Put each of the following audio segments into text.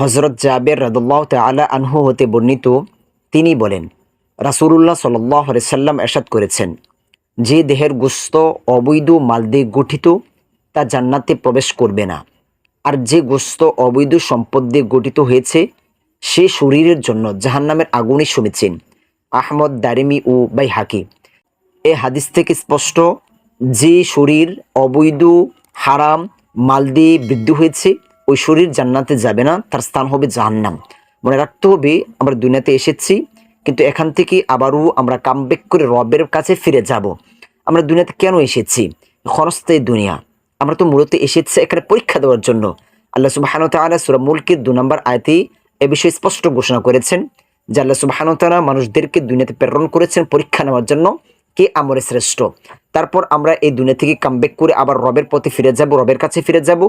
হযরত জাবের রাদিয়াল্লাহু তাআলা আনহু হতে বর্ণিত, তিনি বলেন, রাসূলুল্লাহ সাল্লাল্লাহু আলাইহি সাল্লাম ইরশাদ করেছেন, যে দেহের গোশত অবৈধ মাল দিয়ে গঠিত তা জান্নাতে প্রবেশ করবে না, আর যে গোশত অবৈধ সম্পদ দিয়ে গঠিত হয়েছে সে শরীরের জন্য জাহান্নামের আগুনই সমীচীন। আহমদ, দারিমি ও বাইহাকি। এ হাদিস থেকে স্পষ্ট, যে শরীর অবৈধ হারাম মাল দিয়ে বৃদ্ধি হয়েছে ওই শরীর জান্নাতে যাবে না, তার স্থান হবে জাহান্নাম। মনে রাখতে হবে, আমরা দুনিয়াতে এসেছি, কিন্তু এখান থেকে আবারও আমরা কামব্যাক করে রবের কাছে ফিরে যাব। আমরা দুনিয়াতে কেন এসেছি? ক্ষণস্থায়ী দুনিয়া। আমরা তো মূলত এসেছি এখানে পরীক্ষা দেওয়ার জন্য। আল্লাহ সুবহানাহু ওয়া তাআলা সূরা মুলকের 2 নম্বর আয়াতে এ বিষয়ে স্পষ্ট ঘোষণা করেছেন যে আল্লাহ সুবহানাহু ওয়া তাআলা মানুষদেরকে দুনিয়াতে প্রেরণ করেছেন পরীক্ষা নেওয়ার জন্য কে আমলে শ্রেষ্ঠ। তারপর আমরা এই দুনিয়া থেকে কামব্যাক করে আবার রবের পথে ফিরে যাব, রবের কাছে ফিরে যাব।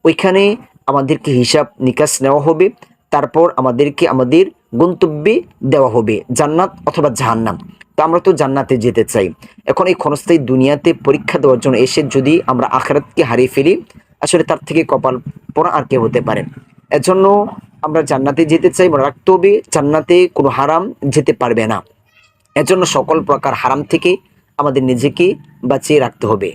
ওইখানে আমাদেরকে হিসাব নিকাশ নেওয়া হবে, তারপর আমাদেরকে আমাদের গন্তব্যে দেওয়া হবে, জান্নাত অথবা জাহান্নাম। তো আমরা তো জান্নাতে যেতে চাই। এখন এই ক্ষণস্থায়ী দুনিয়াতে পরীক্ষা দেওয়ার জন্য এসে যদি আমরা আখিরাতকে হারিয়ে ফেলি, আসলে তার থেকে কপাল পোড়া আর কে হতে পারে। এজন্য আমরা জান্নাতে যেতে চাই, মনে রাখতে হবে জান্নাতে কোনো হারাম যেতে পারবে না। এজন্য সকল প্রকার হারাম থেকে আমাদের নিজেকে বাঁচিয়ে রাখতে হবে।